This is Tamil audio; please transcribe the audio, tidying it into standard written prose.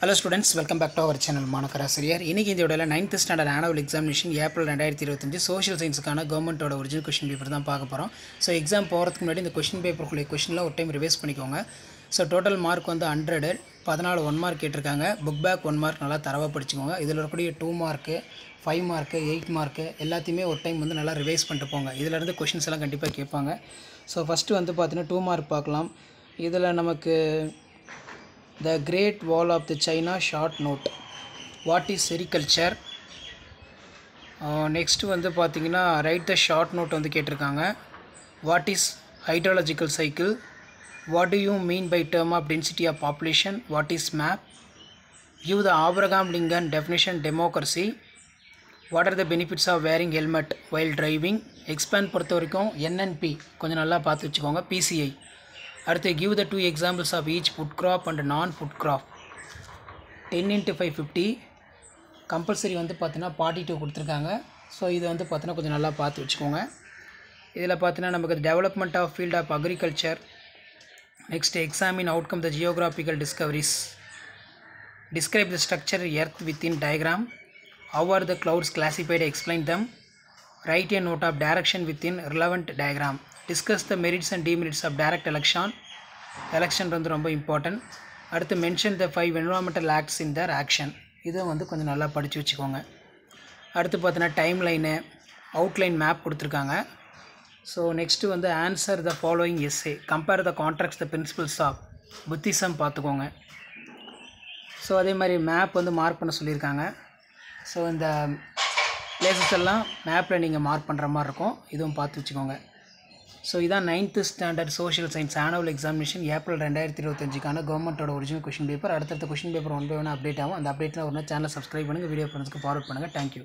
Hello students, welcome back to our channel Manakarasiriyar. இன்னைக்கு இந்த வீடியோல 9th standard annual examination April 2025 social சயின்ஸ்க்கான கவர்மெண்டோட ஒரிஜினல் क्वेश्चन பேப்பர் தான் பார்க்க போறோம். சோ எக்ஸாம் போறதுக்கு முன்னாடி இந்த क्वेश्चन பேப்பருக்குள்ள क्वेश्चनலாம் ஒரு டைம் ரிவைஸ் பண்ணிக்கோங்க. சோ டோட்டல் மார்க் வந்து 100, 14 1 மார்க் கேட்டிருக்காங்க. புக் பேக் 1 மார்க் நல்லா தரவா படிச்சுக்கோங்க. இதுல இருக்கக்கூடிய 2 மார்க், 5 மார்க், 8 மார்க் எல்லாத்தையுமே ஒரு டைம் வந்து நல்லா ரிவைஸ் பண்ணிட்டு போங்க. இதுல இருந்து क्वेश्चंस எல்லாம் கண்டிப்பா கேட்பாங்க. சோ ஃபர்ஸ்ட் வந்து பாத்தீங்கன்னா 2 மார்க் பார்க்கலாம். இதுல நமக்கு The Great Wall of the China short note. What is sericulture? Next வந்து பாத்தீங்கன்னா write the short note வந்து கேட்டிருக்காங்க. What is hydrological cycle? What do you mean by term of density of population? What is map? Give the Abraham Lincoln definition democracy. What are the benefits of wearing helmet while driving? Expand பொறுத்த வரைக்கும் NNP கொஞ்சம் நல்லா பார்த்து வச்சுக்கோங்க. PCI. அடுத்து give the 2 examples of each food crop and non-food crop. 10 into 550 compulsory வந்து பார்த்தீங்கன்னா 42 கொடுத்துருக்காங்க. ஸோ இது வந்து பார்த்தீங்கன்னா கொஞ்சம் நல்லா பார்த்து வச்சுக்கோங்க. இதில் பார்த்தீங்கன்னா நமக்கு development of field of agriculture. Next examine outcome the geographical discoveries. Describe the structure earth within diagram. How are the clouds classified explain them. Right a note of direction within relevant diagram. Discuss the merits and demerits of direct election. Election வந்து ரொம்ப இம்பார்ட்டன்ட். அடுத்து mention the 5 environmental acts in their action. இதை வந்து கொஞ்சம் நல்லா படித்து வச்சுக்கோங்க. அடுத்து பார்த்தீங்கன்னா டைம் லைனு, அவுட்லைன் மேப் கொடுத்துருக்காங்க. ஸோ நெக்ஸ்ட்டு வந்து answer the following essay. Compare the contracts the principles of Buddhism பார்த்துக்கோங்க. ஸோ அதே மாதிரி மேப் வந்து மார்க் பண்ண சொல்லியிருக்காங்க. ஸோ இந்த பிளேசஸ் எல்லாம் மேப்பில் நீங்கள் மார்க் பண்ணுற மாதிரி இருக்கும். இதுவும் பார்த்து வச்சுக்கோங்க. ஸோ இதான் 9th standard social science annual examination April 2025க்கான கவர்மெண்ட்டோட ஒரிஜினல் கொஷின் பேப்பர். அடுத்தடுத்த question paper one by one update ஆகும். அந்த அப்டேட்லாம் ஒரு சேனலை சப்ஸ்கிரைப் பண்ணுங்கள், வீடியோ ஃப்ரெண்ட்ஸ்க்கு ஃபார்வர்ட் பண்ணுங்கள். தேங்க்யூ.